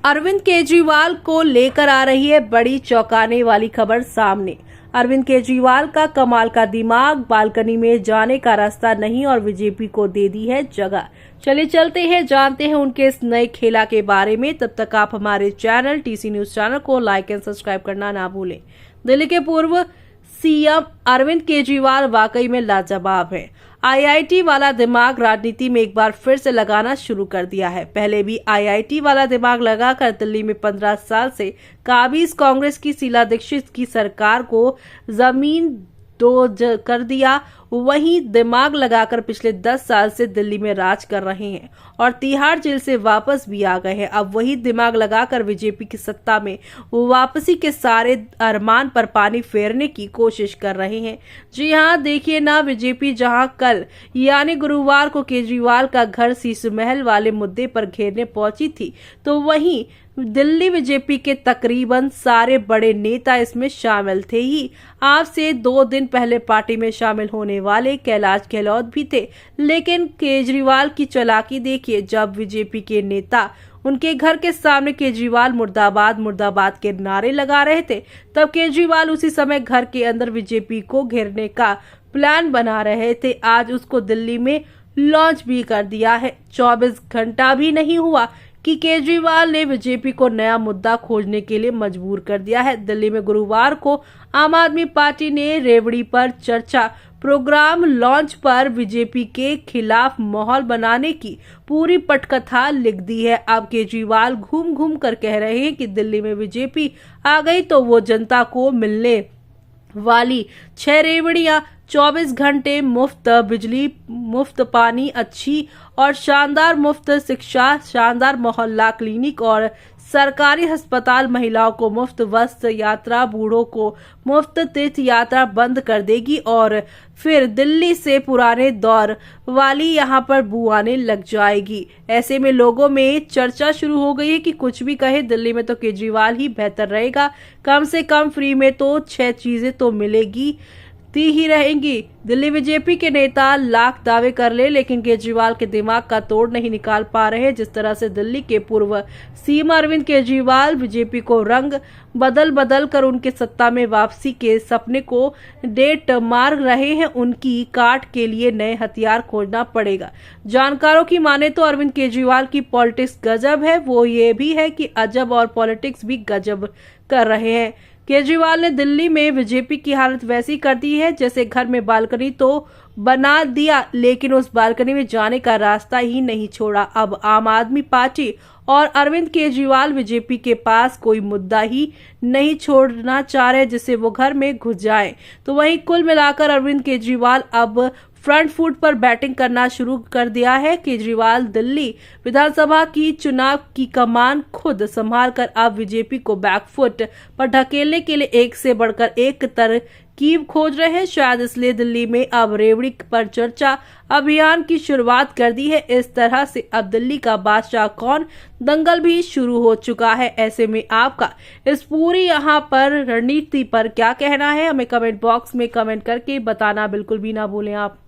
अरविंद केजरीवाल को लेकर आ रही है बड़ी चौंकाने वाली खबर सामने। अरविंद केजरीवाल का कमाल का दिमाग, बालकनी में जाने का रास्ता नहीं और बीजेपी को दे दी है जगह। चलिए चलते हैं, जानते हैं उनके इस नए खेला के बारे में। तब तक आप हमारे चैनल टीसी न्यूज चैनल को लाइक एंड सब्सक्राइब करना ना भूलें। दिल्ली के पूर्व सीएम अरविंद केजरीवाल वाकई में लाजवाब है। आईआईटी वाला दिमाग राजनीति में एक बार फिर से लगाना शुरू कर दिया है। पहले भी आईआईटी वाला दिमाग लगाकर दिल्ली में 15 साल से काबिज कांग्रेस की शीला दीक्षित की सरकार को जमीन दोज कर दिया। वहीं दिमाग लगाकर पिछले 10 साल से दिल्ली में राज कर रहे हैं और तिहाड़ जेल से वापस भी आ गए हैं। अब वही दिमाग लगाकर बीजेपी की सत्ता में वापसी के सारे अरमान पर पानी फेरने की कोशिश कर रहे हैं। जी हां, देखिए ना, बीजेपी जहां कल यानी गुरुवार को केजरीवाल का घर शीश महल वाले मुद्दे पर घेरने पहुंची थी, तो वहीं दिल्ली बीजेपी के तकरीबन सारे बड़े नेता इसमें शामिल थे ही। आज से 2 दिन पहले पार्टी में शामिल होने वाले कैलाश गहलोत भी थे, लेकिन केजरीवाल की चालाकी देखिए। जब बीजेपी के नेता उनके घर के सामने केजरीवाल मुर्दाबाद मुर्दाबाद के नारे लगा रहे थे, तब केजरीवाल उसी समय घर के अंदर बीजेपी को घेरने का प्लान बना रहे थे। आज उसको दिल्ली में लॉन्च भी कर दिया है। 24 घंटा भी नहीं हुआ कि केजरीवाल ने बीजेपी को नया मुद्दा खोजने के लिए मजबूर कर दिया है। दिल्ली में गुरुवार को आम आदमी पार्टी ने रेवड़ी पर चर्चा प्रोग्राम लॉन्च पर बीजेपी के खिलाफ माहौल बनाने की पूरी पटकथा लिख दी है। अब केजरीवाल घूम घूम कर कह रहे हैं कि दिल्ली में बीजेपी आ गई तो वो जनता को मिलने वाली 6 रेवड़ियां, 24 घंटे मुफ्त बिजली, मुफ्त पानी, अच्छी और शानदार मुफ्त शिक्षा, शानदार मोहल्ला क्लिनिक और सरकारी अस्पताल, महिलाओं को मुफ्त बस यात्रा, बूढ़ों को मुफ्त तीर्थ यात्रा बंद कर देगी और फिर दिल्ली से पुराने दौर वाली यहां पर बू आने लग जाएगी। ऐसे में लोगों में चर्चा शुरू हो गई है कि कुछ भी कहे, दिल्ली में तो केजरीवाल ही बेहतर रहेगा। कम से कम फ्री में तो 6 चीजें तो मिलेगी ही रहेंगी। दिल्ली बीजेपी के नेता लाख दावे कर ले, लेकिन केजरीवाल के दिमाग का तोड़ नहीं निकाल पा रहे। जिस तरह से दिल्ली के पूर्व सीएम अरविंद केजरीवाल बीजेपी को रंग बदल बदल कर उनके सत्ता में वापसी के सपने को डेट मार रहे हैं, उनकी काट के लिए नए हथियार खोजना पड़ेगा। जानकारों की माने तो अरविंद केजरीवाल की पॉलिटिक्स गजब है। वो ये भी है कि अजब और पॉलिटिक्स भी गजब कर रहे हैं। केजरीवाल ने दिल्ली में बीजेपी की हालत वैसी कर दी है जैसे घर में बालकनी तो बना दिया, लेकिन उस बालकनी में जाने का रास्ता ही नहीं छोड़ा। अब आम आदमी पार्टी और अरविंद केजरीवाल बीजेपी के पास कोई मुद्दा ही नहीं छोड़ना चाह रहे जिससे वो घर में घुस जाए। तो वहीं कुल मिलाकर अरविंद केजरीवाल अब फ्रंट फुट पर बैटिंग करना शुरू कर दिया है। केजरीवाल दिल्ली विधानसभा की चुनाव की कमान खुद संभालकर अब बीजेपी को बैकफुट पर ढकेलने के लिए एक से बढ़कर एक तरकीब खोज रहे हैं। शायद इसलिए दिल्ली में अब रेवड़ी पर चर्चा अभियान की शुरुआत कर दी है। इस तरह से अब दिल्ली का बादशाह कौन दंगल भी शुरू हो चुका है। ऐसे में आपका इस पूरी यहाँ पर रणनीति पर क्या कहना है, हमें कमेंट बॉक्स में कमेंट करके बताना बिल्कुल भी ना भूलें आप।